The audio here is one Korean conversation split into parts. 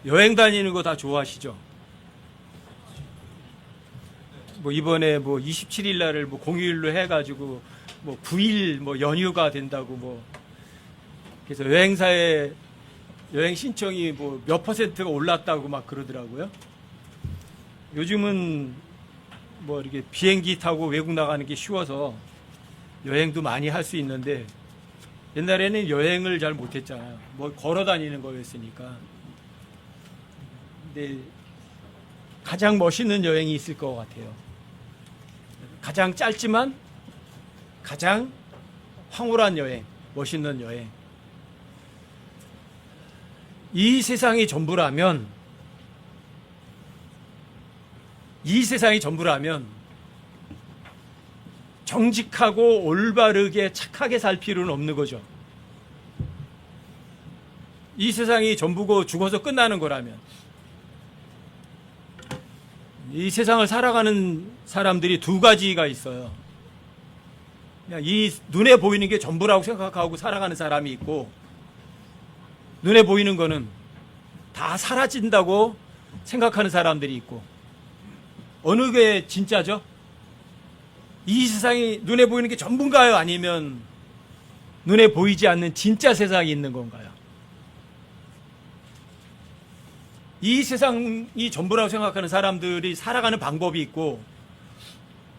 여행 다니는 거 다 좋아하시죠? 뭐 이번에 뭐 27일 날을 뭐 공휴일로 해가지고 뭐 9일 뭐 연휴가 된다고 뭐 그래서 여행사에 여행 신청이 뭐 몇 퍼센트가 올랐다고 막 그러더라고요. 요즘은 뭐 이렇게 비행기 타고 외국 나가는 게 쉬워서 여행도 많이 할 수 있는데 옛날에는 여행을 잘 못했잖아요. 뭐 걸어 다니는 거였으니까. 근데 가장 멋있는 여행이 있을 것 같아요. 가장 짧지만 가장 황홀한 여행, 멋있는 여행. 이 세상이 전부라면, 정직하고 올바르게 착하게 살 필요는 없는 거죠. 이 세상이 전부고 죽어서 끝나는 거라면, 이 세상을 살아가는 사람들이 두 가지가 있어요. 그냥 이 눈에 보이는 게 전부라고 생각하고 살아가는 사람이 있고, 눈에 보이는 거는 다 사라진다고 생각하는 사람들이 있고, 어느 게 진짜죠? 이 세상이 눈에 보이는 게 전부인가요? 아니면 눈에 보이지 않는 진짜 세상이 있는 건가요? 이 세상이 전부라고 생각하는 사람들이 살아가는 방법이 있고,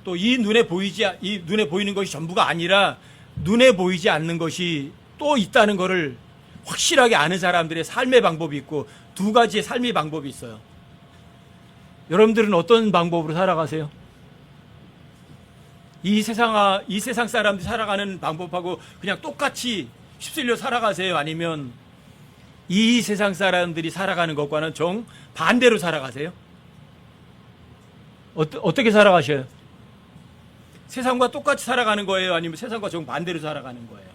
또 이 눈에 보이는 것이 전부가 아니라 눈에 보이지 않는 것이 또 있다는 것을 확실하게 아는 사람들의 삶의 방법이 있고, 두 가지의 삶의 방법이 있어요. 여러분들은 어떤 방법으로 살아가세요? 이 세상 사람들이 살아가는 방법하고 그냥 똑같이 휩쓸려 살아가세요? 아니면 이 세상 사람들이 살아가는 것과는 정 반대로 살아가세요? 어떻게 살아가셔요? 세상과 똑같이 살아가는 거예요? 아니면 세상과 정 반대로 살아가는 거예요?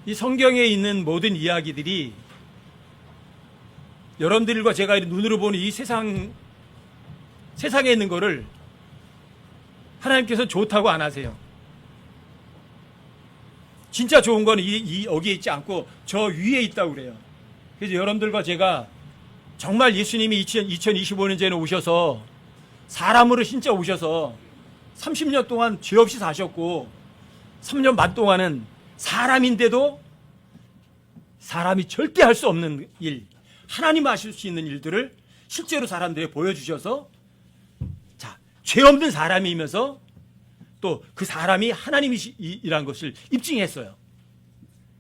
이 성경에 있는 모든 이야기들이 여러분들과 제가 눈으로 보는 이 세상에 있는 거를 하나님께서 좋다고 안 하세요. 진짜 좋은 건 여기에 있지 않고 저 위에 있다고 그래요. 그래서 여러분들과 제가 정말 예수님이 2025년 전에 오셔서 사람으로 진짜 오셔서 30년 동안 죄 없이 사셨고 3년 반 동안은 사람인데도 사람이 절대 할 수 없는 일, 하나님 하실 수 있는 일들을 실제로 사람들에게 보여주셔서 자, 죄 없는 사람이면서 또 그 사람이 하나님이란 것을 입증했어요.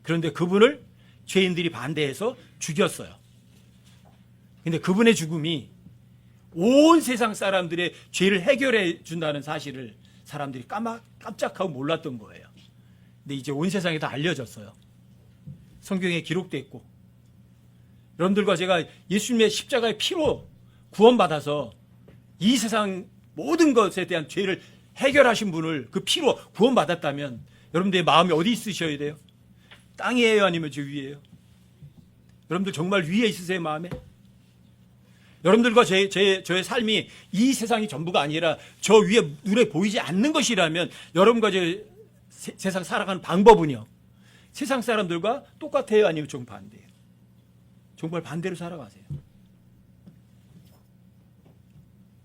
그런데 그분을 죄인들이 반대해서 죽였어요. 근데 그분의 죽음이 온 세상 사람들의 죄를 해결해 준다는 사실을 사람들이 깜짝하고 몰랐던 거예요. 근데 이제 온 세상에 다 알려졌어요. 성경에 기록되어 있고, 여러분들과 제가 예수님의 십자가의 피로 구원받아서 이 세상 모든 것에 대한 죄를 해결하신 분을 그 피로 구원받았다면 여러분들의 마음이 어디 있으셔야 돼요? 땅이에요? 아니면 저 위에요? 여러분들 정말 위에 있으세요, 마음에? 여러분들과 저의 삶이 이 세상이 전부가 아니라 저 위에 눈에 보이지 않는 것이라면 여러분과 제 세상 살아가는 방법은요, 세상 사람들과 똑같아요? 아니면 정반대예요? 정말 반대로 살아가세요.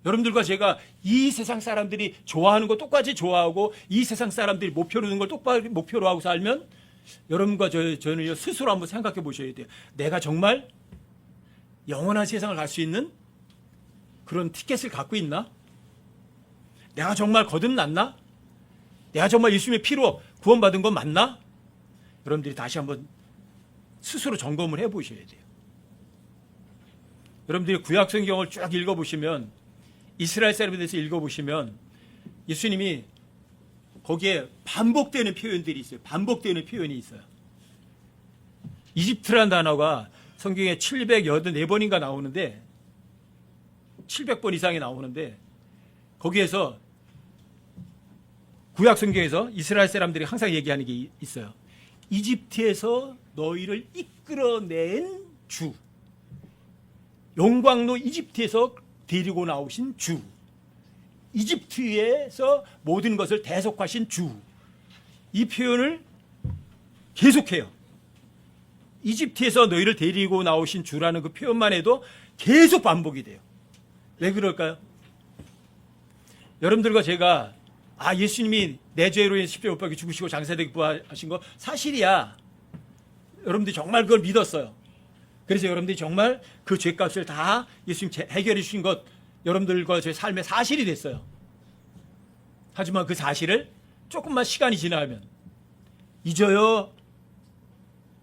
여러분들과 제가 이 세상 사람들이 좋아하는 거 똑같이 좋아하고 이 세상 사람들이 목표로 하는 걸 똑같이 목표로 하고 살면 여러분과 저는 스스로 한번 생각해 보셔야 돼요. 내가 정말 영원한 세상을 갈 수 있는 그런 티켓을 갖고 있나? 내가 정말 거듭났나? 내가 정말 예수님의 피로 구원받은 건 맞나? 여러분들이 다시 한번 스스로 점검을 해 보셔야 돼요. 여러분들이 구약 성경을 쭉 읽어보시면, 이스라엘 사람에 대해서 읽어보시면 예수님이 거기에 반복되는 표현들이 있어요. 반복되는 표현이 있어요. 이집트라는 단어가 성경에 784번인가 나오는데, 700번 이상이 나오는데, 거기에서 구약 성경에서 이스라엘 사람들이 항상 얘기하는 게 있어요. 이집트에서 너희를 이끌어낸 주, 용광로 이집트에서 데리고 나오신 주, 이집트에서 모든 것을 대속하신 주, 이 표현을 계속해요. 이집트에서 너희를 데리고 나오신 주라는 그 표현만 해도 계속 반복이 돼요. 왜 그럴까요? 여러분들과 제가 예수님이 내 죄로 인해 십자가에 못 박혀 죽으시고 장사되게 부활하신 거 사실이야. 여러분들이 정말 그걸 믿었어요. 그래서 여러분들이 정말 그 죄값을 다 예수님 해결해 주신 것 여러분들과 제 삶의 사실이 됐어요. 하지만 그 사실을 조금만 시간이 지나면 잊어요.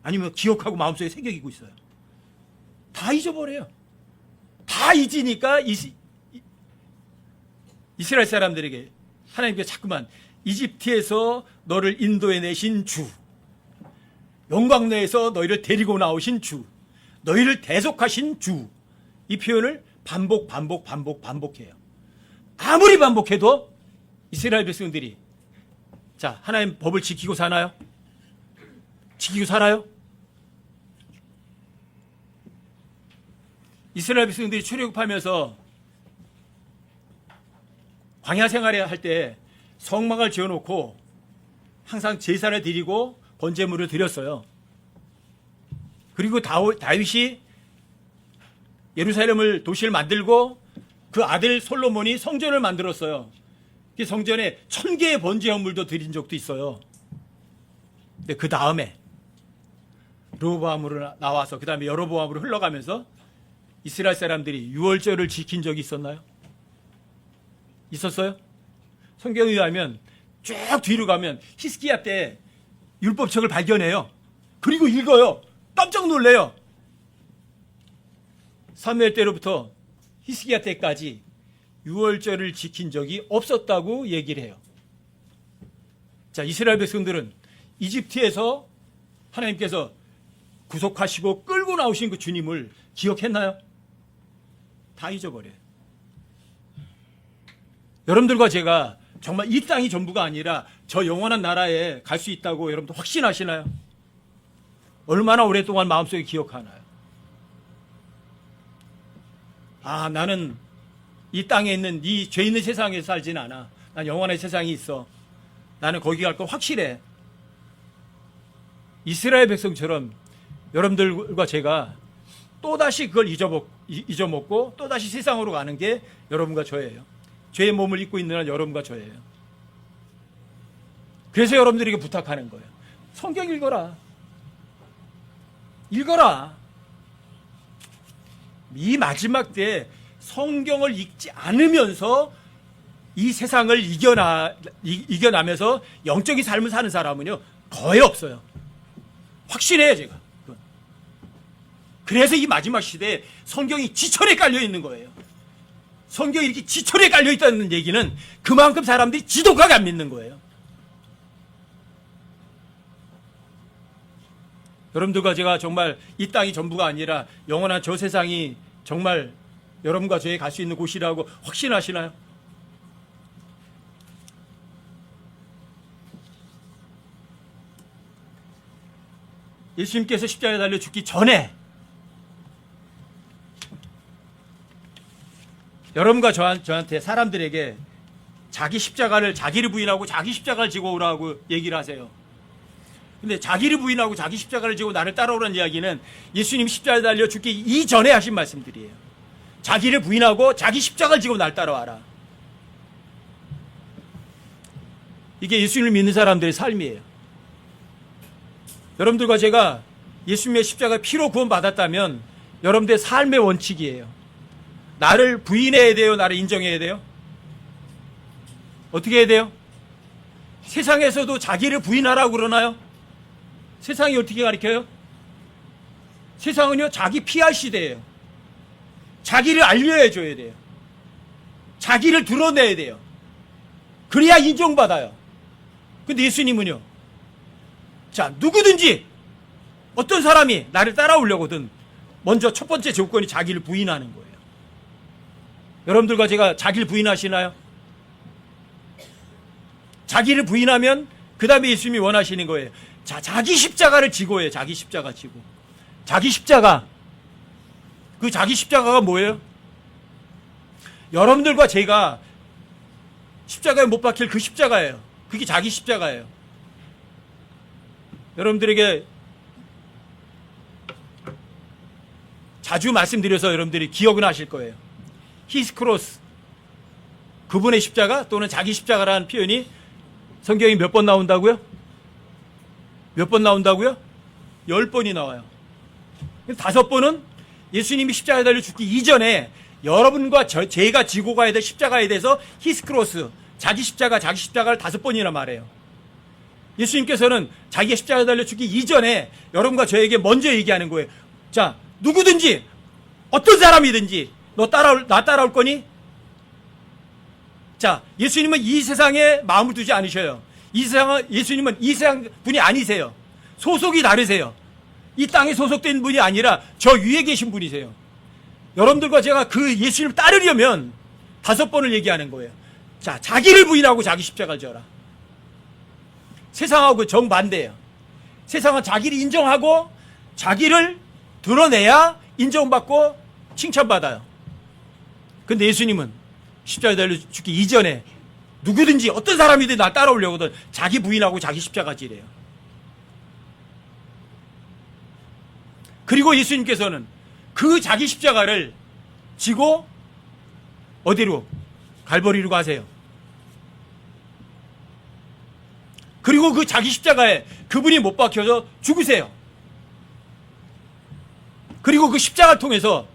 아니면 기억하고 마음속에 새겨지고 있어요. 다 잊어버려요. 다 잊으니까 이스라엘 사람들에게 하나님께서 자꾸만 이집트에서 너를 인도해 내신 주, 영광내에서 너희를 데리고 나오신 주, 너희를 대속하신 주, 이 표현을 반복해요. 아무리 반복해도 이스라엘 백성들이 하나님 법을 지키고 사나요? 지키고 살아요? 이스라엘 백성들이 출애굽하면서 광야 생활을 할 때 성막을 지어놓고 항상 제사를 드리고 번제물을 드렸어요. 그리고 다윗이 예루살렘을 도시를 만들고 그 아들 솔로몬이 성전을 만들었어요. 그 성전에 1000개의 번제물도 드린 적도 있어요. 근데 그 다음에 르호보암으로 나와서 그 다음에 여로보암으로 흘러가면서 이스라엘 사람들이 유월절을 지킨 적이 있었나요? 있었어요? 성경에 의하면 쭉 뒤로 가면 히스기야 때 율법책을 발견해요. 그리고 읽어요. 깜짝 놀래요. 사무엘 때로부터 히스기야 때까지 유월절을 지킨 적이 없었다고 얘기를 해요. 이스라엘 백성들은 이집트에서 하나님께서 구속하시고 끌고 나오신 그 주님을 기억했나요? 다 잊어버려요. 여러분들과 제가 정말 이 땅이 전부가 아니라 저 영원한 나라에 갈 수 있다고 여러분들 확신하시나요? 얼마나 오랫동안 마음속에 기억하나요? 나는 이 땅에 있는 이 죄 있는 세상에 살진 않아. 난 영원한 세상이 있어. 나는 거기 갈 거 확실해. 이스라엘 백성처럼 여러분들과 제가 또다시 그걸 잊어먹고 또다시 세상으로 가는 게 여러분과 저예요. 죄의 몸을 입고 있는 여러분과 저예요. 그래서 여러분들에게 부탁하는 거예요. 성경 읽어라. 읽어라. 이 마지막 때 성경을 읽지 않으면서 이 세상을 이겨나면서 영적인 삶을 사는 사람은요 거의 없어요. 확신해요 제가. 그래서 이 마지막 시대에 성경이 지천에 깔려 있는 거예요. 성경이 이렇게 지천에 깔려 있다는 얘기는 그만큼 사람들이 지독하게 안 믿는 거예요. 여러분들과 제가 정말 이 땅이 전부가 아니라 영원한 저 세상이 정말 여러분과 저에 갈 수 있는 곳이라고 확신하시나요? 예수님께서 십자가에 달려 죽기 전에 여러분과 저한테 사람들에게 자기를 부인하고 자기 십자가를 지고 오라고 얘기를 하세요. 근데 자기를 부인하고 자기 십자가를 지고 나를 따라오라는 이야기는 예수님 십자가에 달려 죽기 이전에 하신 말씀들이에요. 자기를 부인하고 자기 십자가를 지고 날 따라와라. 이게 예수님을 믿는 사람들의 삶이에요. 여러분들과 제가 예수님의 십자가의 피로 구원받았다면 여러분들의 삶의 원칙이에요. 나를 부인해야 돼요? 나를 인정해야 돼요? 어떻게 해야 돼요? 세상에서도 자기를 부인하라고 그러나요? 세상이 어떻게 가르쳐요? 세상은요 자기 PR 시대예요. 자기를 알려줘야 돼요. 자기를 드러내야 돼요. 그래야 인정받아요. 근데 예수님은요, 누구든지 어떤 사람이 나를 따라오려거든 먼저 첫 번째 조건이 자기를 부인하는 거예요. 여러분들과 제가 자기를 부인하시나요? 자기를 부인하면 그 다음에 예수님이 원하시는 거예요. 자기 십자가를 지고 해요. 자기 십자가 지고. 자기 십자가. 그 자기 십자가가 뭐예요? 여러분들과 제가 십자가에 못 박힐 그 십자가예요. 그게 자기 십자가예요. 여러분들에게 자주 말씀드려서 여러분들이 기억은 하실 거예요. His cross, 그분의 십자가 또는 자기 십자가라는 표현이 성경에 몇 번 나온다고요? 몇 번 나온다고요? 10번이 나와요. 5번은 예수님이 십자가에 달려 죽기 이전에 여러분과 제가 지고 가야 될 십자가에 대해서 His cross, 자기 십자가를 5번이나 말해요. 예수님께서는 자기 십자가에 달려 죽기 이전에 여러분과 저에게 먼저 얘기하는 거예요. 자, 누구든지 어떤 사람이든지 나 따라올 거니? 자, 예수님은 이 세상에 마음을 두지 않으셔요. 예수님은 이 세상 분이 아니세요. 소속이 다르세요. 이 땅에 소속된 분이 아니라 저 위에 계신 분이세요. 여러분들과 제가 그 예수님을 따르려면 5번을 얘기하는 거예요. 자, 자기를 부인하고 자기 십자가를 져라. 세상하고 정반대예요. 세상은 자기를 인정하고 자기를 드러내야 인정받고 칭찬받아요. 근데 예수님은 십자가에 달려 죽기 이전에 누구든지 어떤 사람이든 나 따라오려거든 자기 부인하고 자기 십자가 지래요. 그리고 예수님께서는 그 자기 십자가를 지고 어디로? 갈보리로 가세요. 그리고 그 자기 십자가에 그분이 못 박혀서 죽으세요. 그리고 그 십자가를 통해서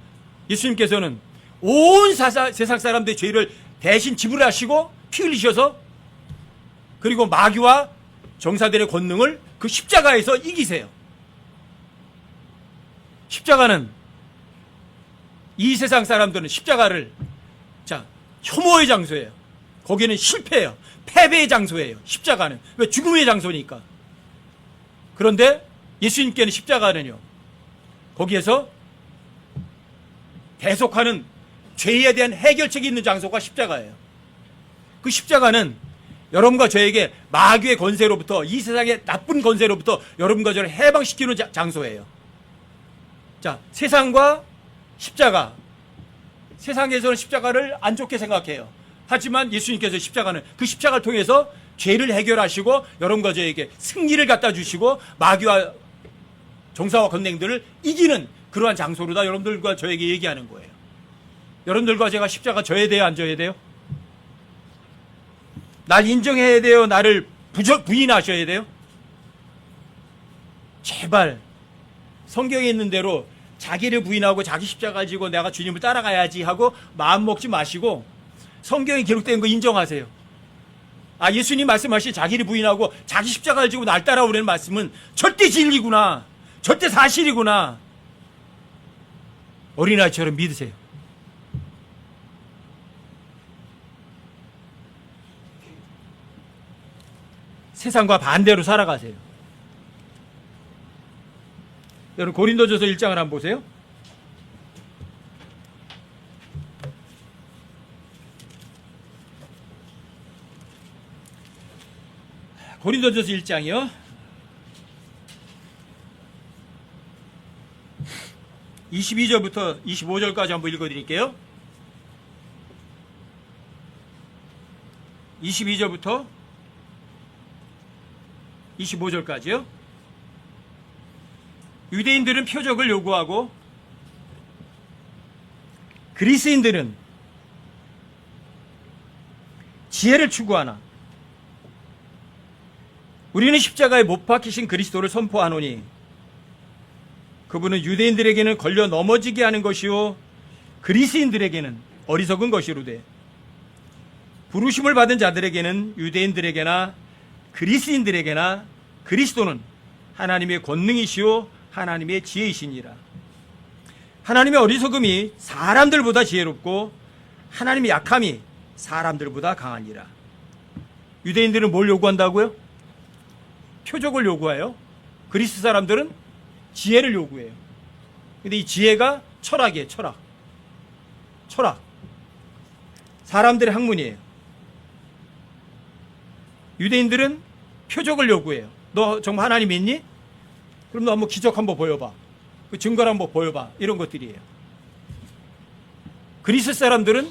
예수님께서는 온 세상 사람들의 죄를 대신 지불하시고 피 흘리셔서 그리고 마귀와 정사들의 권능을 그 십자가에서 이기세요. 십자가는 이 세상 사람들은 십자가를 혐오의 장소예요. 거기는 실패예요. 패배의 장소예요. 십자가는. 왜? 죽음의 장소니까. 그런데 예수님께는 십자가는요, 거기에서 계속하는 죄에 대한 해결책이 있는 장소가 십자가예요. 그 십자가는 여러분과 저에게 마귀의 권세로부터, 이 세상의 나쁜 권세로부터 여러분과 저를 해방시키는 장소예요. 자, 세상과 십자가. 세상에서는 십자가를 안 좋게 생각해요. 하지만 예수님께서 십자가는 그 십자가를 통해서 죄를 해결하시고 여러분과 저에게 승리를 갖다 주시고 마귀와 정사와 권능들을 이기는 그러한 장소로다 여러분들과 저에게 얘기하는 거예요. 여러분들과 제가 십자가 져야 돼요, 안 져야 돼요? 날 인정해야 돼요, 나를 부인하셔야 돼요? 제발 성경에 있는 대로 자기를 부인하고 자기 십자가 지고 내가 주님을 따라가야지 하고 마음 먹지 마시고 성경에 기록된 거 인정하세요. 아, 예수님 말씀하신 자기를 부인하고 자기 십자가를 지고 날 따라오라는 말씀은 절대 진리구나, 절대 사실이구나, 어린아이처럼 믿으세요. 세상과 반대로 살아가세요. 여러분, 고린도전서 1장을 한번 보세요. 고린도전서 1장이요. 22절부터 25절까지 한번 읽어드릴게요. 22절부터 25절까지요. 유대인들은 표적을 요구하고 그리스인들은 지혜를 추구하나 우리는 십자가에 못 박히신 그리스도를 선포하노니 그분은 유대인들에게는 걸려 넘어지게 하는 것이요 그리스인들에게는 어리석은 것이로되 부르심을 받은 자들에게는 유대인들에게나 그리스인들에게나 그리스도는 하나님의 권능이시요 하나님의 지혜이시니라. 하나님의 어리석음이 사람들보다 지혜롭고 하나님의 약함이 사람들보다 강하니라. 유대인들은 뭘 요구한다고요? 표적을 요구해요. 그리스 사람들은 지혜를 요구해요. 근데 이 지혜가 철학이에요. 철학. 사람들의 학문이에요. 유대인들은 표적을 요구해요. 너 정말 하나님 믿니? 그럼 너 한번 기적 한번 보여봐. 그 증거를 한번 보여봐. 이런 것들이에요. 그리스 사람들은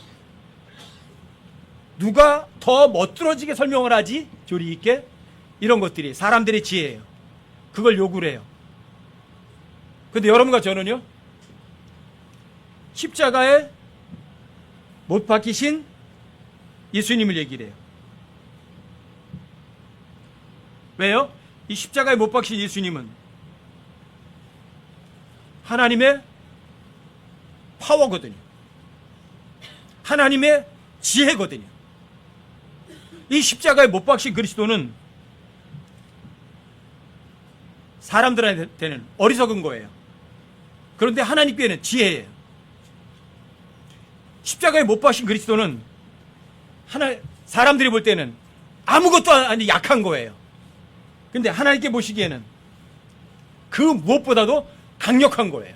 누가 더 멋들어지게 설명을 하지? 조리 있게? 이런 것들이 사람들의 지혜예요. 그걸 요구를 해요. 근데 여러분과 저는요, 십자가에 못 박히신 예수님을 얘기를 해요. 왜요? 이 십자가에 못 박힌 예수님은 하나님의 파워거든요. 하나님의 지혜거든요. 이 십자가에 못 박힌 그리스도는 사람들한테는 어리석은 거예요. 그런데 하나님께는 지혜예요. 십자가에 못 박힌 그리스도는 사람들이 볼 때는 아무것도 아니 약한 거예요. 근데 하나님께 보시기에는 그 무엇보다도 강력한 거예요.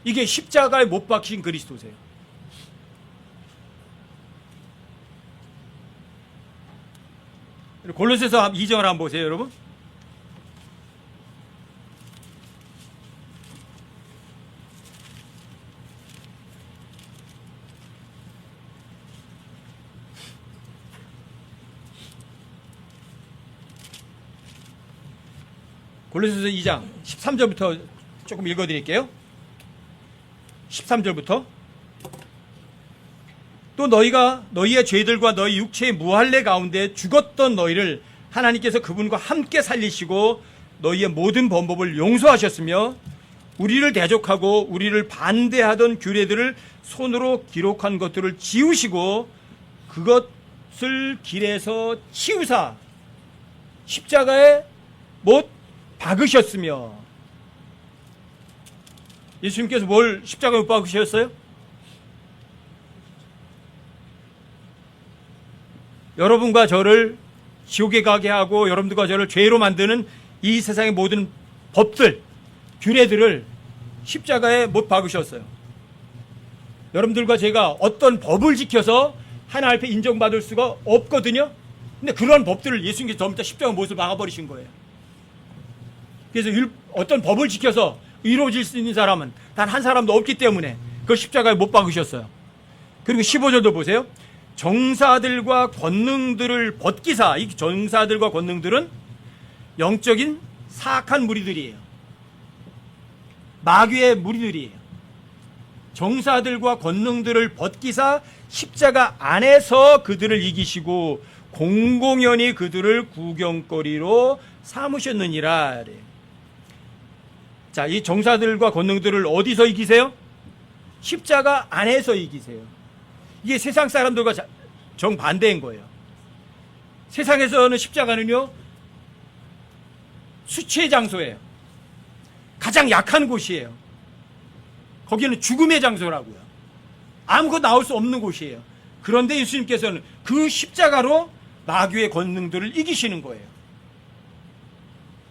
이게 십자가에 못 박힌 그리스도세요. 골로새서 2장을 한번 보세요, 여러분. 골로새서 2장 13절부터 조금 읽어드릴게요. 13절부터 또 너희가 너희의 죄들과 너희 육체의 무할례 가운데 죽었던 너희를 하나님께서 그분과 함께 살리시고 너희의 모든 범법을 용서하셨으며 우리를 대적하고 우리를 반대하던 규례들을 손으로 기록한 것들을 지우시고 그것을 길에서 치우사 십자가에 못 박으셨으며. 예수님께서 뭘 십자가에 못 박으셨어요? 여러분과 저를 지옥에 가게 하고 여러분들과 저를 죄로 만드는 이 세상의 모든 법들, 규례들을 십자가에 못 박으셨어요. 여러분들과 제가 어떤 법을 지켜서 하나님 앞에 인정받을 수가 없거든요. 근데 그런 법들을 예수님께서 전부 다 십자가 못을 박아버리신 거예요. 그래서 어떤 법을 지켜서 이루어질 수 있는 사람은 단 한 사람도 없기 때문에 그 십자가에 못 박으셨어요. 그리고 15절도 보세요. 정사들과 권능들을 벗기사. 이 정사들과 권능들은 영적인 사악한 무리들이에요. 마귀의 무리들이에요. 정사들과 권능들을 벗기사 십자가 안에서 그들을 이기시고 공공연히 그들을 구경거리로 삼으셨느니라. 자, 이 정사들과 권능들을 어디서 이기세요? 십자가 안에서 이기세요. 이게 세상 사람들과 정반대인 거예요. 세상에서는 십자가는요, 수치의 장소예요. 가장 약한 곳이에요. 거기는 죽음의 장소라고요. 아무것도 나올 수 없는 곳이에요. 그런데 예수님께서는 그 십자가로 마귀의 권능들을 이기시는 거예요.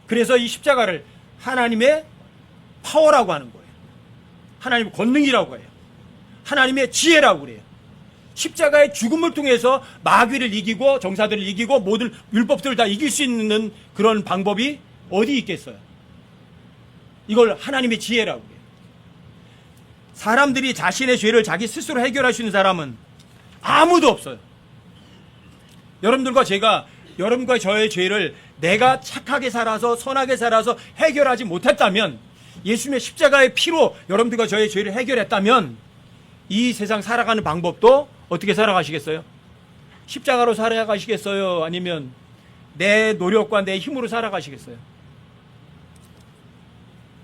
그래서 이 십자가를 하나님의 파워라고 하는 거예요. 하나님의 권능이라고 해요. 하나님의 지혜라고 그래요. 십자가의 죽음을 통해서 마귀를 이기고 정사들을 이기고 모든 율법들을 다 이길 수 있는 그런 방법이 어디 있겠어요? 이걸 하나님의 지혜라고 해요. 사람들이 자신의 죄를 자기 스스로 해결할 수 있는 사람은 아무도 없어요. 여러분들과 제가 여러분과 저의 죄를 내가 착하게 살아서 선하게 살아서 해결하지 못했다면, 예수님의 십자가의 피로 여러분들과 저의 죄를 해결했다면 이 세상 살아가는 방법도 어떻게 살아가시겠어요? 십자가로 살아가시겠어요? 아니면 내 노력과 내 힘으로 살아가시겠어요?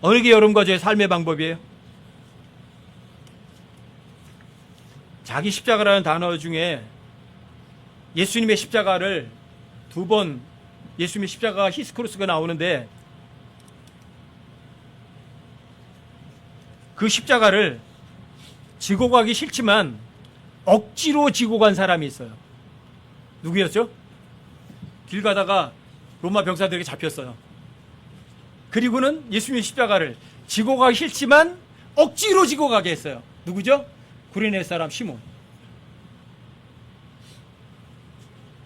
어느 게 여러분과 저의 삶의 방법이에요? 자기 십자가라는 단어 중에 예수님의 십자가를 두 번, 예수님의 십자가가 히스크로스가 나오는데 그 십자가를 지고 가기 싫지만 억지로 지고 간 사람이 있어요. 누구였죠? 길 가다가 로마 병사들에게 잡혔어요. 그리고는 예수님의 십자가를 지고 가기 싫지만 억지로 지고 가게 했어요. 누구죠? 구레네 사람 시몬.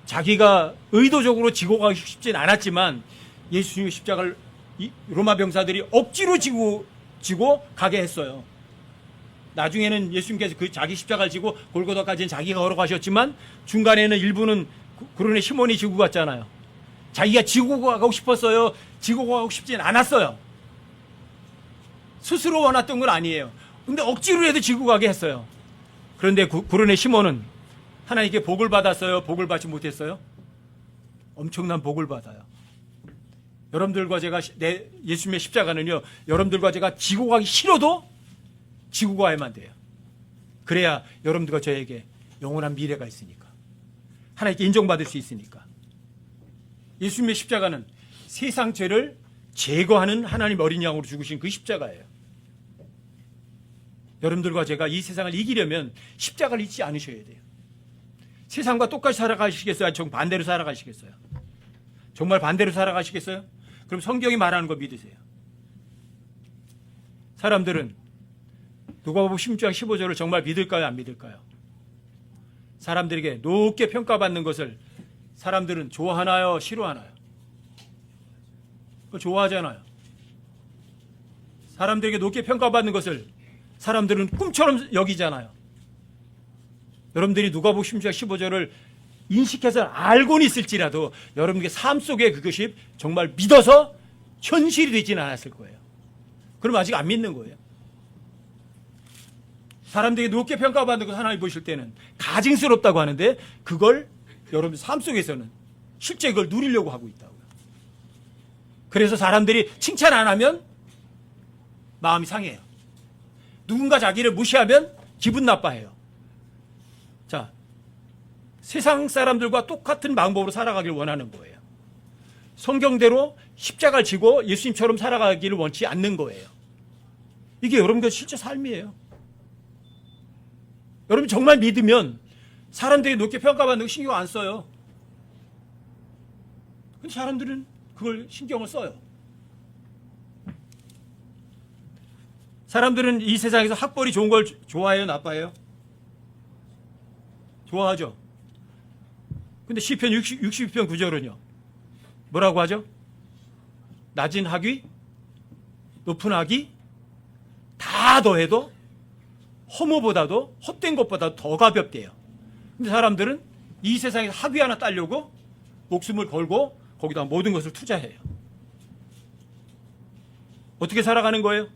자기가 의도적으로 지고 가기 쉽진 않았지만 예수님의 십자가를 로마 병사들이 억지로 지고 가게 했어요. 나중에는 예수님께서 그 자기 십자가를 지고 골고다까지는 자기가 걸어가셨지만 중간에는 일부는 구레네 시몬이 지고 갔잖아요. 자기가 지고 가고 싶었어요. 지고 가고 싶진 않았어요. 스스로 원했던 건 아니에요. 근데 억지로라도 지고 가게 했어요. 그런데 구른의 시몬은 하나님께 복을 받았어요? 복을 받지 못했어요? 엄청난 복을 받아요. 여러분들과 제가 예수님의 십자가는요, 여러분들과 제가 지고 가기 싫어도 지고 가야만 돼요. 그래야 여러분들과 저에게 영원한 미래가 있으니까, 하나님께 인정받을 수 있으니까. 예수님의 십자가는 세상 죄를 제거하는 하나님 어린 양으로 죽으신 그 십자가예요. 여러분들과 제가 이 세상을 이기려면 십자가를 잊지 않으셔야 돼요. 세상과 똑같이 살아가시겠어요? 아니면 반대로 살아가시겠어요? 정말 반대로 살아가시겠어요? 그럼 성경이 말하는 거 믿으세요. 사람들은 누가복음 16장 15절을 정말 믿을까요? 안 믿을까요? 사람들에게 높게 평가받는 것을 사람들은 좋아하나요? 싫어하나요? 그걸 좋아하잖아요. 사람들에게 높게 평가받는 것을 사람들은 꿈처럼 여기잖아요. 여러분들이 누가복음 16장 15절을 인식해서 알고는 있을지라도 여러분에게 삶 속에 그것이 정말 믿어서 현실이 되지는 않았을 거예요. 그럼 아직 안 믿는 거예요. 사람들에게 높게 평가받는 것 하나님 보실 때는 가증스럽다고 하는데 그걸 여러분 삶 속에서는 실제 그걸 누리려고 하고 있다고요. 그래서 사람들이 칭찬 안 하면 마음이 상해요. 누군가 자기를 무시하면 기분 나빠해요. 자, 세상 사람들과 똑같은 방법으로 살아가길 원하는 거예요. 성경대로 십자가를 지고 예수님처럼 살아가기를 원치 않는 거예요. 이게 여러분들 실제 삶이에요. 여러분 정말 믿으면 사람들이 높게 평가받는 거 신경 안 써요. 근데 사람들은 그걸 신경을 써요. 사람들은 이 세상에서 학벌이 좋은 걸 좋아해요? 나빠해요? 좋아하죠. 근데 시편 62편 9절은요. 뭐라고 하죠? 낮은 학위, 높은 학위 다 더해도 허무보다도 헛된 것보다 더 가볍대요. 근데 사람들은 이 세상에서 학위 하나 따려고 목숨을 걸고 거기다 모든 것을 투자해요. 어떻게 살아가는 거예요?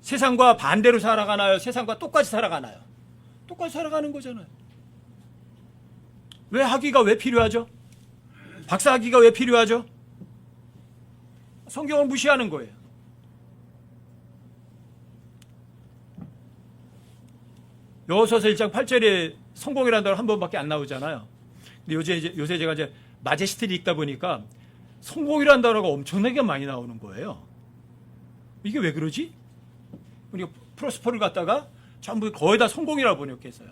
세상과 반대로 살아가나요? 세상과 똑같이 살아가나요? 똑같이 살아가는 거잖아요. 왜 학위가 왜 필요하죠? 박사 학위가 왜 필요하죠? 성경을 무시하는 거예요. 여호수아서 1장 8절에 성공이라는 단어 한 번밖에 안 나오잖아요. 근데 요새 제가 이제 마제스티를 읽다 보니까 성공이라는 단어가 엄청나게 많이 나오는 거예요. 이게 왜 그러지? 우리가 프로스퍼를 갖다가 전부 거의 다 성공이라고 번역했어요.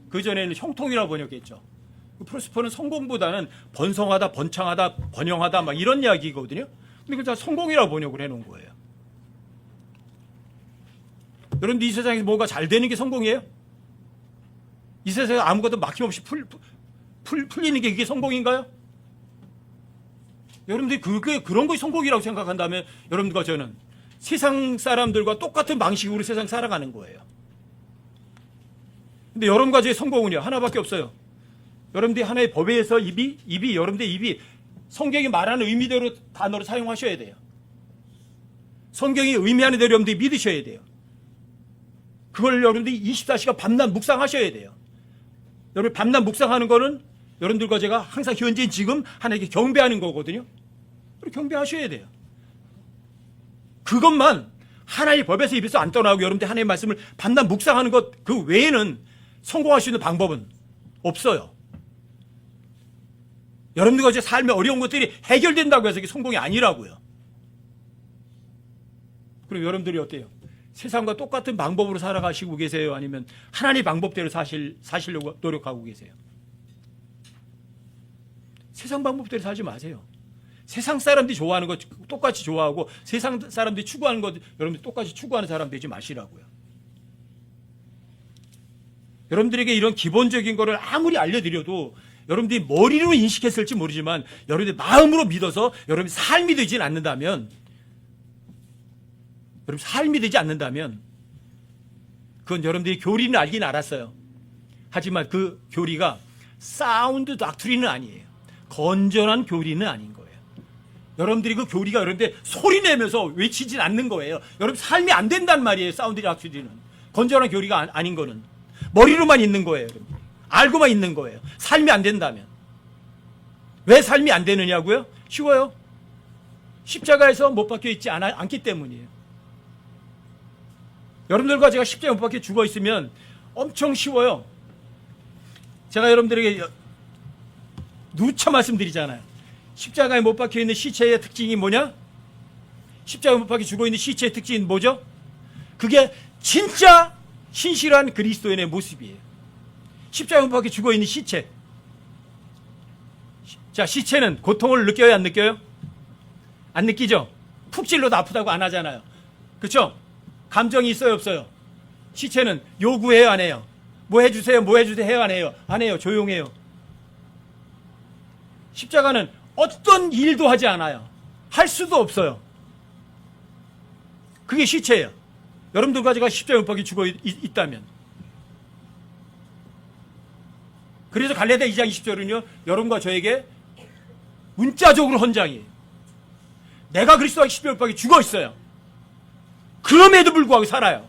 그 전에는 형통이라고 번역했죠. 프로스퍼는 성공보다는 번성하다, 번창하다, 번영하다 막 이런 이야기거든요. 근데 그걸 다 성공이라고 번역을 해놓은 거예요. 여러분들 이 세상에서 뭔가 잘 되는 게 성공이에요? 이 세상에 아무것도 막힘없이 풀리는 게 그게 성공인가요? 여러분들이 그런 것이 성공이라고 생각한다면 여러분들과 저는 세상 사람들과 똑같은 방식으로 세상 살아가는 거예요. 근데 여러분과 저의 성공은요 하나밖에 없어요. 여러분들이 하나의 법에서 여러분들의 입이 성경이 말하는 의미대로 단어를 사용하셔야 돼요. 성경이 의미하는 대로 여러분들이 믿으셔야 돼요. 그걸 여러분들이 24시간 밤낮 묵상하셔야 돼요. 여러분 밤낮 묵상하는 거는 여러분들과 제가 항상 현재 지금 하나님께 경배하는 거거든요. 경배하셔야 돼요. 그것만 하나의 법에서 입에서 안 떠나고 여러분들 하나님의 말씀을 밤낮 묵상하는 것 그 외에는 성공할 수 있는 방법은 없어요. 여러분들과 제 삶의 어려운 것들이 해결된다고 해서 이게 성공이 아니라고요. 그럼 여러분들이 어때요? 세상과 똑같은 방법으로 살아가시고 계세요? 아니면 하나님의 방법대로 사시려고 노력하고 계세요? 세상 방법대로 살지 마세요. 세상 사람들이 좋아하는 것 똑같이 좋아하고 세상 사람들이 추구하는 것 여러분들이 똑같이 추구하는 사람 되지 마시라고요. 여러분들에게 이런 기본적인 거를 아무리 알려드려도 여러분들이 머리로 인식했을지 모르지만 여러분들이 마음으로 믿어서 여러분이 삶이 되지 않는다면 그건 여러분들이 교리는 알긴 알았어요. 하지만 그 교리가 사운드 닥트리는 아니에요. 건전한 교리는 아닌 거예요. 여러분들이 그 교리가 여러분들 소리 내면서 외치진 않는 거예요. 여러분 삶이 안 된단 말이에요. 사운드 락스디는 건전한 교리가 아닌 거는 머리로만 있는 거예요. 여러분. 알고만 있는 거예요. 삶이 안 된다면. 왜 삶이 안 되느냐고요? 쉬워요. 십자가에서 못 박혀 있지 않기 때문이에요. 여러분들과 제가 십자가에 못 박혀 죽어 있으면 엄청 쉬워요. 제가 여러분들에게 누차 말씀드리잖아요. 십자가에 못 박혀 있는 시체의 특징이 뭐냐? 십자가에 못 박혀 죽어 있는 시체의 특징은 뭐죠? 그게 진짜 신실한 그리스도인의 모습이에요. 십자가에 못 박혀 죽어 있는 시체. 자, 시체는 고통을 느껴요, 안 느껴요? 안 느끼죠? 푹 찔러도 아프다고 안 하잖아요. 그렇죠? 감정이 있어요, 없어요? 시체는 요구해요, 안 해요? 뭐 해주세요, 뭐 해주세요, 해요, 안 해요? 안 해요, 조용해요. 십자가는 어떤 일도 하지 않아요. 할 수도 없어요. 그게 시체예요. 여러분들과 제가 십자가에 못 박혀 죽어 있다면. 그래서 갈라디아 2장 20절은요, 여러분과 저에게 문자적으로 헌장이에요. 내가 그리스도와 십자가에 못 박혀 죽어 있어요. 그럼에도 불구하고 살아요.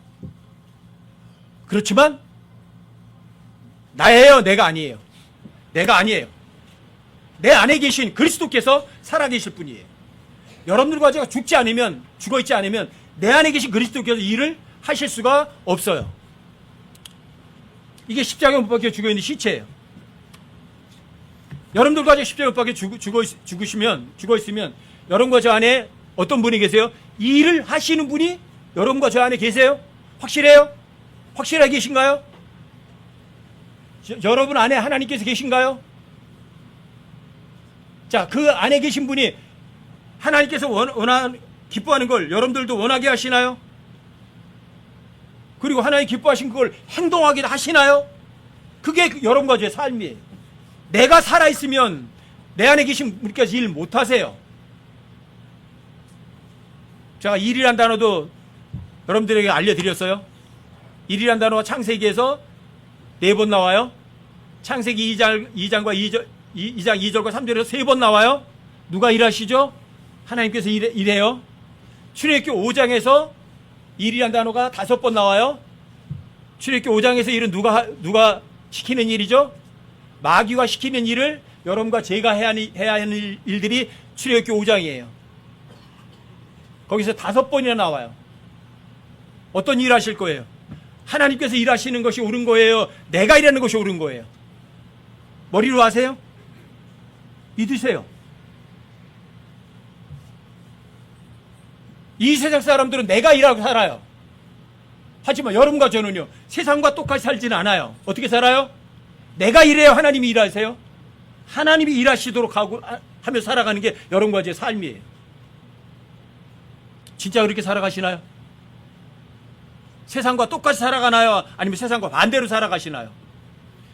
그렇지만 나예요, 내가 아니에요. 내가 아니에요. 내 안에 계신 그리스도께서 살아계실 분이에요. 여러분들과 제가 죽지 않으면, 죽어있지 않으면 내 안에 계신 그리스도께서 일을 하실 수가 없어요. 이게 십자가에 못 박혀 죽어있는 시체예요. 여러분들과 제가 십자가에 못 박혀 죽어있으면 여러분과 저 안에 어떤 분이 계세요? 이 일을 하시는 분이 여러분과 저 안에 계세요? 확실해요? 확실하게 계신가요? 여러분 안에 하나님께서 계신가요? 자, 그 안에 계신 분이 하나님께서 기뻐하는 걸 여러분들도 원하게 하시나요? 그리고 하나님 기뻐하신 그걸 행동하게 하시나요? 그게 여러분과 저의 삶이에요. 내가 살아있으면 내 안에 계신 분께서 일 못하세요. 제가 일이란 단어도 여러분들에게 알려드렸어요. 일이란 단어가 창세기에서 4번 나와요. 창세기 2장과 2절과 3절에서 3번 나와요. 누가 일하시죠? 하나님께서 일해요. 출애굽기 5장에서 일이란 단어가 5번 나와요. 출애굽기 5장에서 일은 누가 시키는 일이죠? 마귀가 시키는 일을 여러분과 제가 해야 하는 일들이 출애굽기 5장이에요. 거기서 5번이나 나와요. 어떤 일 하실 거예요? 하나님께서 일하시는 것이 옳은 거예요? 내가 일하는 것이 옳은 거예요? 머리로 아세요? 믿으세요. 이 세상 사람들은 내가 일하고 살아요. 하지만 여러분과 저는요, 세상과 똑같이 살지는 않아요. 어떻게 살아요? 내가 일해요, 하나님이 일하세요? 하나님이 일하시도록 하며 살아가는 게 여러분과 제 삶이에요. 진짜 그렇게 살아가시나요? 세상과 똑같이 살아가나요? 아니면 세상과 반대로 살아가시나요?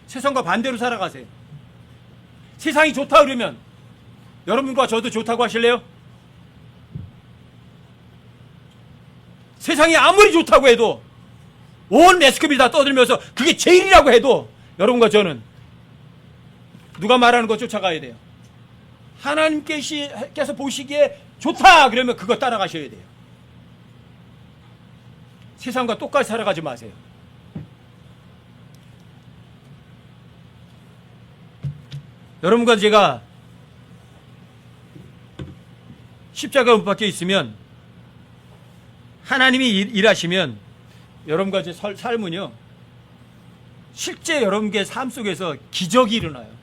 세상과 반대로 살아가세요. 세상이 좋다 그러면 여러분과 저도 좋다고 하실래요? 세상이 아무리 좋다고 해도 온 매스컴이 다 떠들면서 그게 제일이라고 해도 여러분과 저는 누가 말하는 것 쫓아가야 돼요. 하나님께서 보시기에 좋다 그러면 그거 따라가셔야 돼요. 세상과 똑같이 살아가지 마세요. 여러분과 제가 십자가에 못 박혀 있으면, 하나님이 일하시면 여러분과 제 삶은요, 실제 여러분의 삶 속에서 기적이 일어나요.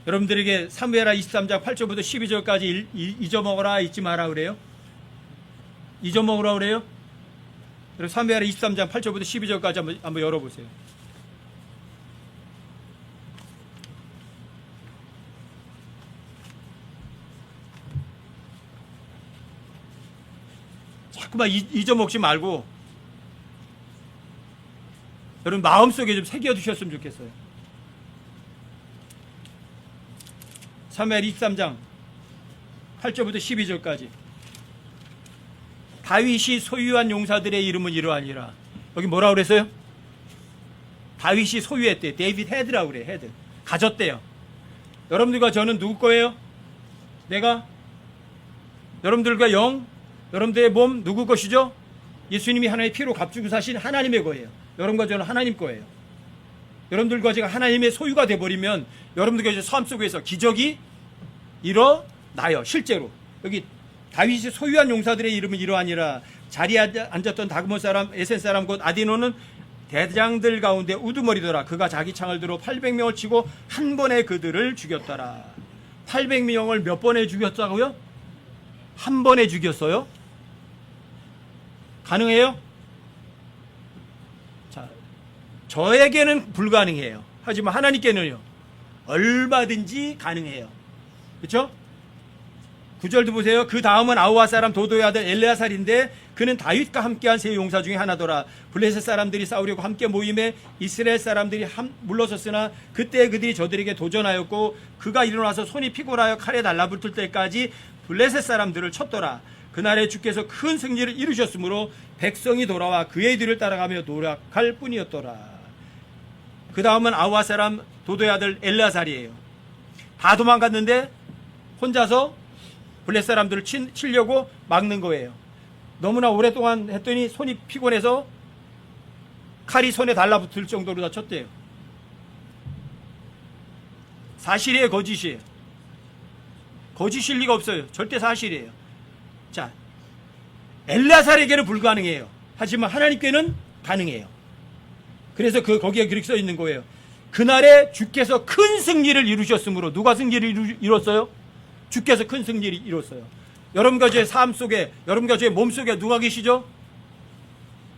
여러분들에게 사무엘하 23장 8절부터 12절까지 잊어먹어라, 잊지 마라 그래요? 잊어먹으라 그래요? 여러분 사무엘하 23장 8절부터 12절까지 한번 열어보세요. 자꾸만 잊어먹지 말고 여러분 마음속에 좀 새겨두셨으면 좋겠어요. 사무엘 23장 8절부터 12절까지. 다윗이 소유한 용사들의 이름은 이러하니라. 여기 뭐라고 그랬어요? 다윗이 소유했대. 데이빗 헤드라고 그래. 헤드. 가졌대요. 여러분들과 저는 누구 거예요? 내가? 여러분들과 영? 여러분들의 몸 누구 것이죠? 예수님이 하나님의 피로 값주고 사신 하나님의 거예요. 여러분과 저는 하나님 거예요. 여러분들과 제가 하나님의 소유가 돼버리면 여러분들과 이제 삶 속에서 기적이 일어나요. 실제로 여기 다윗이 소유한 용사들의 이름은 이러하니라. 자리에 앉았던 다그몬 사람 에센 사람 곧 아디노는 대장들 가운데 우두머리더라. 그가 자기 창을 들어 800명을 치고 한 번에 그들을 죽였더라. 800명을 몇 번에 죽였다고요? 한 번에 죽였어요? 가능해요? 자, 저에게는 불가능해요. 하지만 하나님께는요, 얼마든지 가능해요. 그렇죠? 9절도 보세요. 그 다음은 아우아 사람 도도의 아들 엘레아살인데 그는 다윗과 함께한 세 용사 중에 하나더라. 블레셋 사람들이 싸우려고 함께 모임에 이스라엘 사람들이 물러섰으나 그때 그들이 저들에게 도전하였고 그가 일어나서 손이 피곤하여 칼에 달라붙을 때까지 블레셋 사람들을 쳤더라. 그날에 주께서 큰 승리를 이루셨으므로 백성이 돌아와 그의 뒤를 따라가며 노력할 뿐이었더라. 그 다음은 아우아 사람 도도의 아들 엘레아살이에요. 다 도망갔는데 혼자서 블레셋 사람들을 치려고 막는 거예요. 너무나 오랫동안 했더니 손이 피곤해서 칼이 손에 달라붙을 정도로 다쳤대요. 사실이에요, 거짓이에요? 거짓일 리가 없어요. 절대 사실이에요. 자, 엘레아살에게는 불가능해요. 하지만 하나님께는 가능해요. 그래서 거기에 그렇게 써 있는 거예요. 그날에 주께서 큰 승리를 이루셨으므로. 누가 승리를 이뤘어요? 주께서 큰 승리를 이뤘어요. 여러분과 저의 삶 속에, 여러분과 저의 몸 속에 누가 계시죠?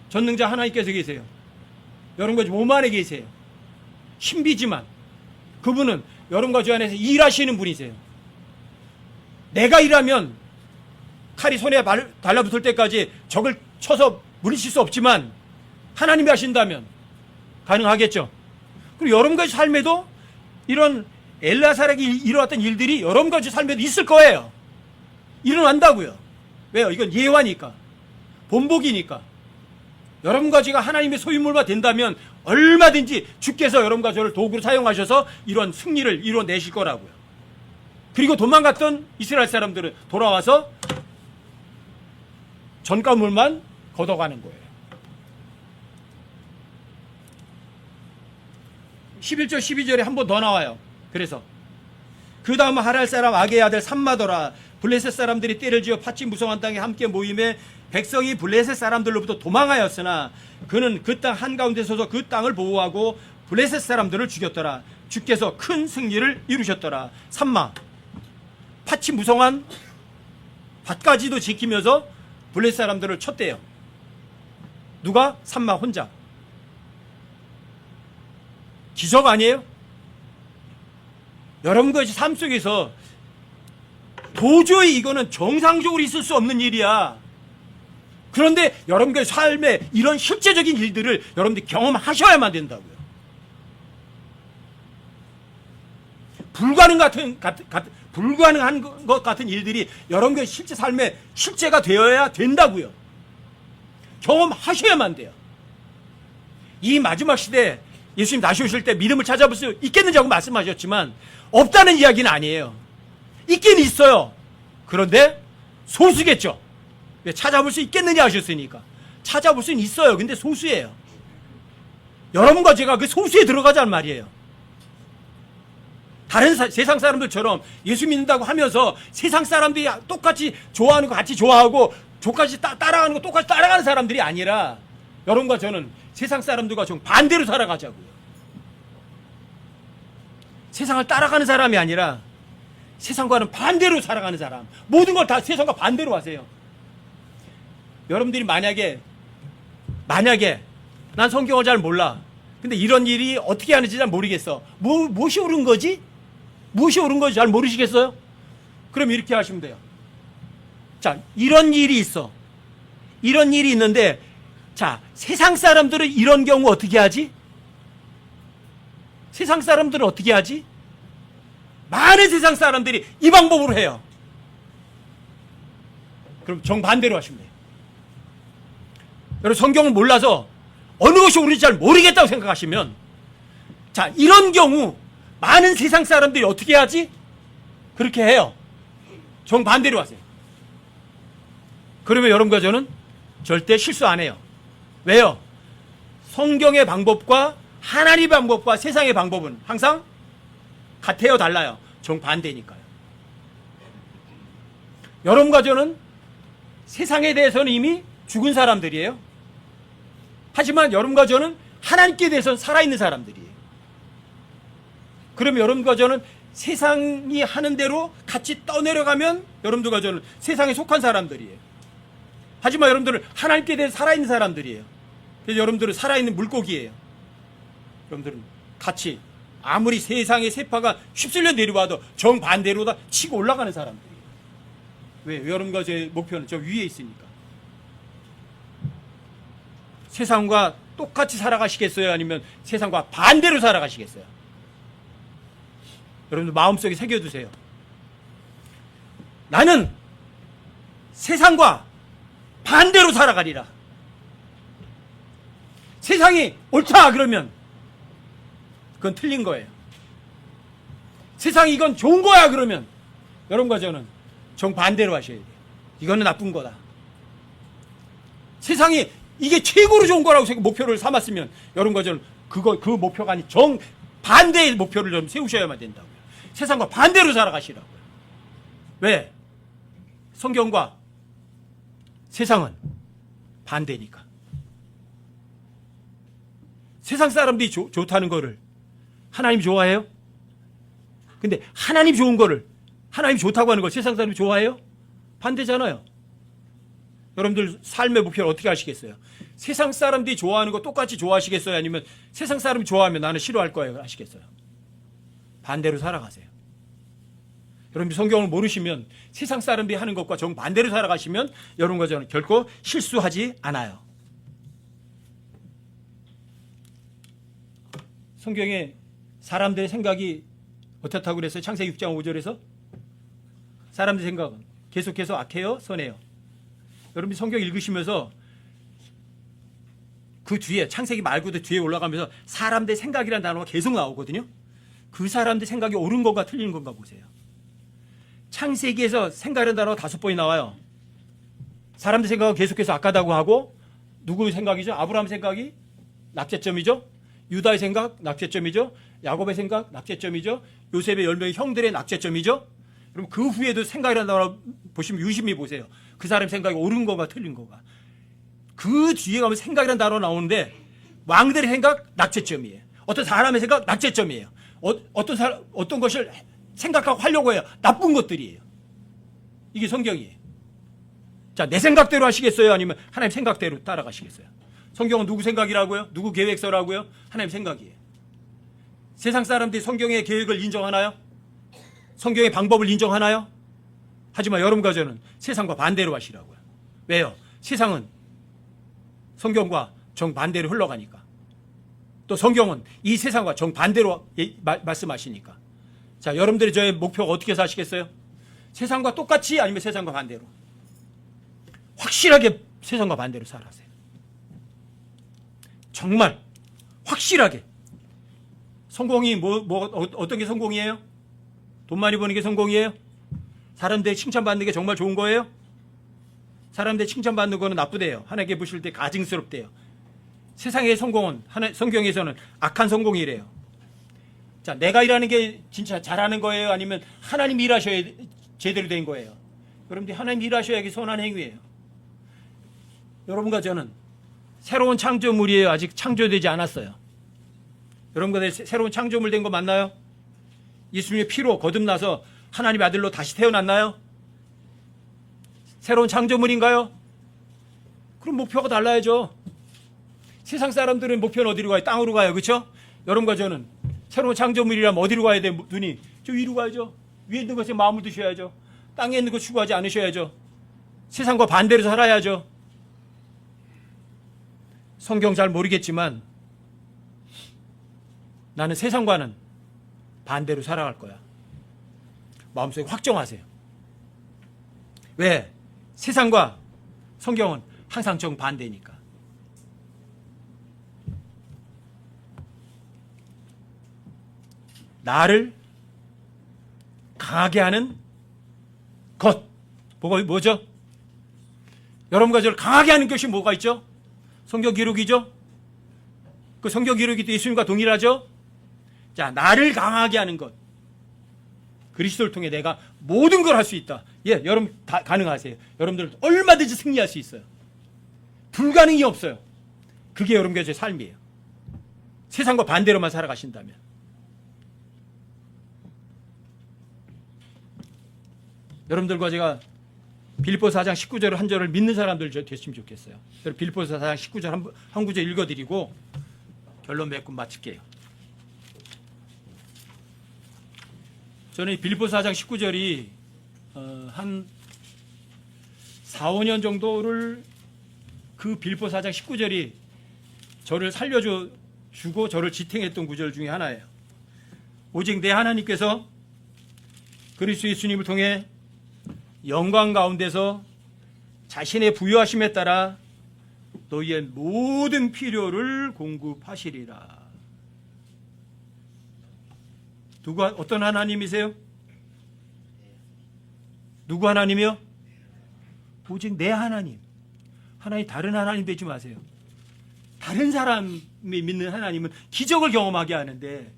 전능자 하나님께서 계세요. 여러분과 저 몸 안에 계세요. 신비지만 그분은 여러분과 저 안에서 일하시는 분이세요. 내가 일하면 칼이 손에 달라붙을 때까지 적을 쳐서 물리칠 수 없지만 하나님이 하신다면 가능하겠죠. 그리고 여러분과 삶에도 이런 엘레아살에게 일어났던 일들이 여러분과 삶에도 있을 거예요. 일어난다고요. 왜요? 이건 예화니까, 본보기니까. 여러분과 제가 하나님의 소유물만 된다면 얼마든지 주께서 여러분과 저를 도구로 사용하셔서 이런 승리를 이뤄내실 거라고요. 그리고 도망갔던 이스라엘 사람들은 돌아와서 전가물만 걷어가는 거예요. 11절 12절에 한 번 더 나와요. 그래서 그 다음 하랄 사람 아게의 아들 삼마더라. 블레셋 사람들이 떼를 지어 팥집 무성한 땅에 함께 모임에 백성이 블레셋 사람들로부터 도망하였으나 그는 그 땅 한가운데 서서 그 땅을 보호하고 블레셋 사람들을 죽였더라. 주께서 큰 승리를 이루셨더라. 삼마, 팥이 무성한 밭까지도 지키면서 블레셋 사람들을 쳤대요. 누가? 삼마 혼자. 기적 아니에요? 여러분과 삶 속에서 도저히 이거는 정상적으로 있을 수 없는 일이야. 그런데 여러분의 삶에 이런 실제적인 일들을 여러분들이 경험하셔야만 된다고요. 불가능한 것 같은 일들이 여러분의 실제 삶에 실제가 되어야 된다고요. 경험하셔야만 돼요. 이 마지막 시대에 예수님 다시 오실 때 믿음을 찾아볼 수 있겠는지라고 말씀하셨지만 없다는 이야기는 아니에요. 있긴 있어요. 그런데 소수겠죠. 왜 찾아볼 수 있겠느냐 하셨으니까. 찾아볼 수는 있어요. 근데 소수예요. 여러분과 제가 그 소수에 들어가자는 말이에요. 다른 세상 사람들처럼 예수 믿는다고 하면서 세상 사람들이 똑같이 좋아하는 거 같이 좋아하고 똑같이 따라가는 거 똑같이 따라가는 사람들이 아니라 여러분과 저는 세상 사람들과 좀 반대로 살아가자고요. 세상을 따라가는 사람이 아니라 세상과는 반대로 살아가는 사람. 모든 걸 다 세상과 반대로 하세요. 여러분들이 만약에 난 성경을 잘 몰라. 근데 이런 일이 어떻게 하는지 잘 모르겠어. 무엇이 옳은 거지? 무엇이 옳은 건지 잘 모르시겠어요? 그럼 이렇게 하시면 돼요. 자, 이런 일이 있어. 이런 일이 있는데, 자, 세상 사람들은 이런 경우 어떻게 하지? 세상 사람들은 어떻게 하지? 많은 세상 사람들이 이 방법으로 해요. 그럼 정반대로 하시면 돼요. 여러분, 성경을 몰라서 어느 것이 옳은지 잘 모르겠다고 생각하시면, 자, 이런 경우 많은 세상 사람들이 어떻게 하지? 그렇게 해요. 정반대로 하세요. 그러면 여러분과 저는 절대 실수 안 해요. 왜요? 성경의 방법과 하나님의 방법과 세상의 방법은 항상 같아요, 달라요? 정반대니까요. 여러분과 저는 세상에 대해서는 이미 죽은 사람들이에요. 하지만 여러분과 저는 하나님께 대해서는 살아있는 사람들이에요. 그러면 여러분과 저는 세상이 하는 대로 같이 떠내려가면 여러분들과 저는 세상에 속한 사람들이에요. 하지만 여러분들은 하나님께 대해서 살아있는 사람들이에요. 그래서 여러분들은 살아있는 물고기예요. 여러분들은 같이 아무리 세상의 세파가 휩쓸려 내려와도 정반대로 다 치고 올라가는 사람들이에요. 왜? 여러분과 제 목표는 저 위에 있으니까. 세상과 똑같이 살아가시겠어요? 아니면 세상과 반대로 살아가시겠어요? 여러분들 마음속에 새겨두세요. 나는 세상과 반대로 살아가리라. 세상이 옳다 그러면 그건 틀린 거예요. 세상이 이건 좋은 거야 그러면 여러분과 저는 정반대로 하셔야 돼요. 이거는 나쁜 거다. 세상이 이게 최고로 좋은 거라고 목표를 삼았으면 여러분과 저는 그 목표가 아닌 정반대의 목표를 좀 세우셔야만 된다고요. 세상과 반대로 살아가시라고요. 왜? 성경과 세상은 반대니까. 세상 사람들이 좋다는 거를 하나님 좋아해요? 근데 하나님 좋은 거를 하나님 좋다고 하는 걸 세상 사람이 좋아해요? 반대잖아요. 여러분들 삶의 목표를 어떻게 하시겠어요? 세상 사람들이 좋아하는 거 똑같이 좋아하시겠어요? 아니면 세상 사람이 좋아하면 나는 싫어할 거예요? 하시겠어요? 반대로 살아가세요. 여러분이 성경을 모르시면 세상 사람들이 하는 것과 정반대로 살아가시면 여러분과 저는 결코 실수하지 않아요. 성경에 사람들의 생각이 어떻다고 그랬어요? 창세기 6장 5절에서 사람들의 생각은 계속해서 악해요? 선해요? 여러분이 성경 읽으시면서 그 뒤에 창세기 말고도 뒤에 올라가면서 사람들의 생각이라는 단어가 계속 나오거든요. 그 사람들의 생각이 옳은 건가 틀린 건가 보세요. 창세기에서 생각이라는 단어가 5번이 나와요. 사람들 생각은 계속해서 악하다고 하고 누구의 생각이죠? 아브라함 생각이 낙제점이죠. 유다의 생각 낙제점이죠. 야곱의 생각 낙제점이죠. 요셉의 10명의 형들의 낙제점이죠. 그럼 그 후에도 생각이라는 단어 보시면 유심히 보세요. 그 사람 생각이 옳은 건가 틀린 건가. 그 뒤에 가면 생각이라는 단어 나오는데 왕들의 생각 낙제점이에요. 어떤 사람의 생각 낙제점이에요. 어떤 것을 생각하고 하려고 해요. 나쁜 것들이에요. 이게 성경이에요. 자, 내 생각대로 하시겠어요? 아니면 하나님 생각대로 따라가시겠어요? 성경은 누구 생각이라고요? 누구 계획서라고요? 하나님 생각이에요. 세상 사람들이 성경의 계획을 인정하나요? 성경의 방법을 인정하나요? 하지만 여러분과 저는 세상과 반대로 하시라고요. 왜요? 세상은 성경과 정반대로 흘러가니까. 또 성경은 이 세상과 정반대로 말씀하시니까. 자, 여러분들이 저의 목표가 어떻게 사시겠어요? 세상과 똑같이 아니면 세상과 반대로? 확실하게 세상과 반대로 살아세요. 정말 확실하게. 성공이 어떤 게 성공이에요? 돈 많이 버는 게 성공이에요? 사람들이 칭찬받는 게 정말 좋은 거예요? 사람들이 칭찬받는 거는 나쁘대요. 하나님께 보실 때 가증스럽대요. 세상의 성공은 성경에서는 악한 성공이래요. 자, 내가 일하는 게 진짜 잘하는 거예요? 아니면 하나님 일하셔야 제대로 된 거예요? 여러분들이 하나님 일하셔야 이게 선한 행위예요. 여러분과 저는 새로운 창조물이에요. 아직 창조되지 않았어요. 여러분과 새로운 창조물 된 거 맞나요? 예수님의 피로 거듭나서 하나님의 아들로 다시 태어났나요? 새로운 창조물인가요? 그럼 목표가 달라야죠. 세상 사람들은 목표는 어디로 가요? 땅으로 가요. 그렇죠? 여러분과 저는 새로운 창조물이라면 어디로 가야 돼? 눈이 저 위로 가야죠. 위에 있는 것에 마음을 두셔야죠. 땅에 있는 것 추구하지 않으셔야죠. 세상과 반대로 살아야죠. 성경 잘 모르겠지만 나는 세상과는 반대로 살아갈 거야. 마음속에 확정하세요. 왜? 세상과 성경은 항상 정반대니까. 나를 강하게 하는 것. 뭐죠? 여러분과 저를 강하게 하는 것이 뭐가 있죠? 성경 기록이죠? 그 성경 기록이 또 예수님과 동일하죠? 자, 나를 강하게 하는 것. 그리스도를 통해 내가 모든 걸 할 수 있다. 예, 여러분 다 가능하세요. 여러분들 얼마든지 승리할 수 있어요. 불가능이 없어요. 그게 여러분과 제 삶이에요. 세상과 반대로만 살아가신다면. 여러분들과 제가 빌립보서 4장 19절 한 절을 믿는 사람들 됐으면 좋겠어요. 빌립보서 4장 19절 한 구절 읽어드리고 결론 맺고 마칠게요. 저는 빌립보서 4장 19절이 한 4, 5년 정도를 그 빌립보서 4장 19절이 저를 살려주고 저를 지탱했던 구절 중에 하나예요. 오직 내 하나님께서 그리스도 예수님을 통해 영광 가운데서 자신의 부유하심에 따라 너희의 모든 필요를 공급하시리라. 어떤 하나님이세요? 누구 하나님이요? 오직 내 하나님. 하나님 다른 하나님 되지 마세요. 다른 사람이 믿는 하나님은 기적을 경험하게 하는데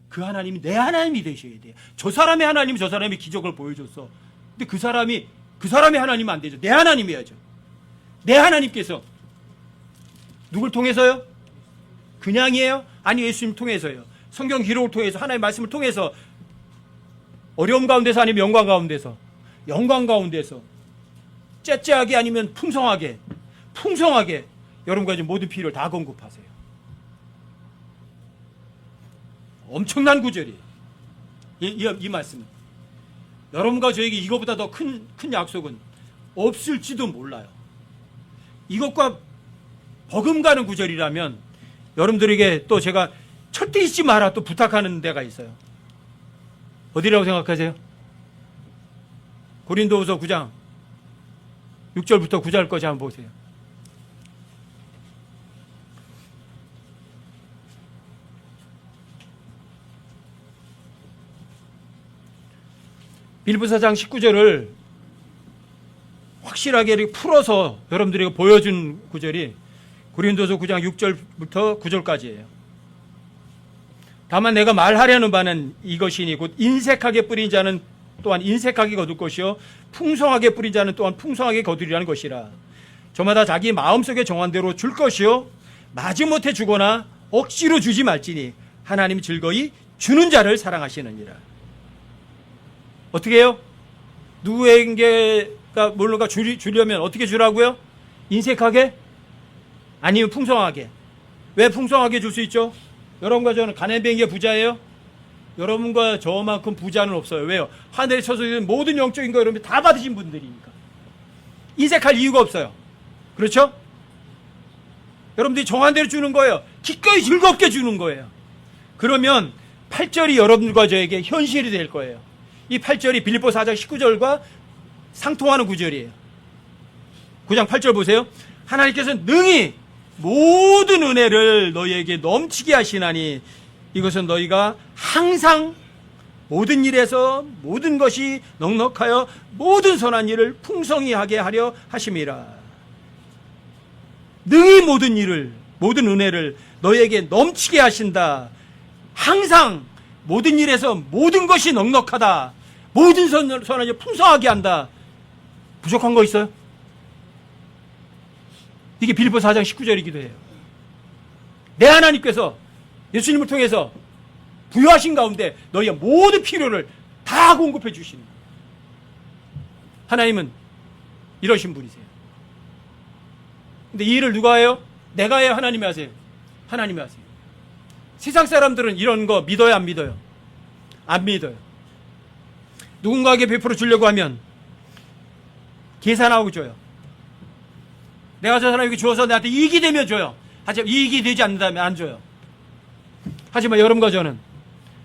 그 하나님이 내 하나님이 되셔야 돼요. 저 사람의 하나님, 저 사람이 기적을 보여줬어. 근데 그 사람의 하나님은 안 되죠. 내 하나님이야죠. 내 하나님께서 누굴 통해서요? 그냥이에요? 아니, 예수님 통해서요. 성경 기록을 통해서, 하나님의 말씀을 통해서, 어려움 가운데서 아니면 영광 가운데서 째째하게 아니면 풍성하게 여러분과 이제 모든 필요를 다 공급하세요. 엄청난 구절이에요. 이 말씀은 여러분과 저에게 이거보다 더 큰 약속은 없을지도 몰라요. 이것과 버금가는 구절이라면 여러분들에게 또 제가 절대 잊지 마라 또 부탁하는 데가 있어요. 어디라고 생각하세요? 고린도후서 9장 6절부터 9절까지 한번 보세요. 빌립보서 4장 19절을 확실하게 이렇게 풀어서 여러분들에게 보여준 구절이 고린도서 9장 6절부터 9절까지예요. 다만 내가 말하려는 바는 이것이니 곧 인색하게 뿌린 자는 또한 인색하게 거둘 것이요 풍성하게 뿌린 자는 또한 풍성하게 거두리라는 것이라. 저마다 자기 마음속에 정한 대로 줄 것이요 마지못해 주거나 억지로 주지 말지니 하나님이 즐거이 주는 자를 사랑하시느니라. 어떻게 해요? 누구에게가 뭘로가 주려면 어떻게 주라고요? 인색하게? 아니면 풍성하게? 왜 풍성하게 줄 수 있죠? 여러분과 저는 가난뱅이의 부자예요? 여러분과 저만큼 부자는 없어요. 왜요? 하늘에 쳐서 모든 영적인 거 여러분이 다 받으신 분들이니까. 인색할 이유가 없어요. 그렇죠? 여러분들이 정한 대로 주는 거예요. 기꺼이 즐겁게 주는 거예요. 그러면 8절이 여러분과 저에게 현실이 될 거예요. 이 8절이 빌립보서 4장 19절과 상통하는 구절이에요. 9장 8절 보세요. 하나님께서 능히 모든 은혜를 너희에게 넘치게 하시나니 이것은 너희가 항상 모든 일에서 모든 것이 넉넉하여 모든 선한 일을 풍성히 하게 하려 하심이라. 능히 모든 일을 모든 은혜를 너희에게 넘치게 하신다. 항상 모든 일에서 모든 것이 넉넉하다. 모든 선한 일을 풍성하게 한다. 부족한 거 있어요? 이게 빌립보서 4장 19절이기도 해요. 내 하나님께서 예수님을 통해서 부여하신 가운데 너희의 모든 필요를 다 공급해 주시는 거예요. 하나님은 이러신 분이세요. 근데 이 일을 누가 해요? 내가 해요? 하나님이 하세요? 하나님이 하세요. 세상 사람들은 이런 거 믿어요? 안 믿어요? 안 믿어요. 누군가에게 베풀어 주려고 하면 계산하고 줘요. 내가 저 사람에게 주어서 나한테 이익이 되면 줘요. 하지만 이익이 되지 않는다면 안 줘요. 하지만 여러분과 저는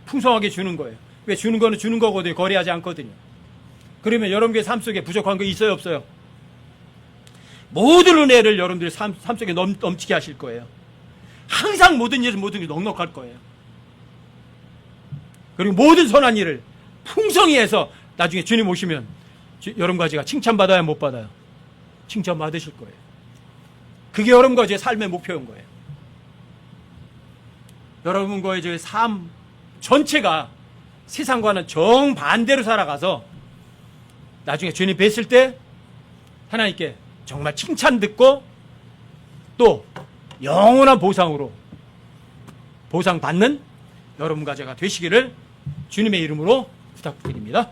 풍성하게 주는 거예요. 왜? 주는 거는 주는 거거든요. 거래하지 않거든요. 그러면 여러분의 삶 속에 부족한 거 있어요? 없어요? 모든 은혜를 여러분들의 삶 속에 넘치게 하실 거예요. 항상 모든 일에서 모든 게 넉넉할 거예요. 그리고 모든 선한 일을 풍성히 해서 나중에 주님 오시면 여러분과 제가 칭찬받아야 못 받아요? 칭찬받으실 거예요. 그게 여러분과 제 삶의 목표인 거예요. 여러분과의 제 삶 전체가 세상과는 정반대로 살아가서 나중에 주님 뵀을 때 하나님께 정말 칭찬 듣고 또 영원한 보상으로 보상받는 여러분과 제가 되시기를 주님의 이름으로 부탁드립니다.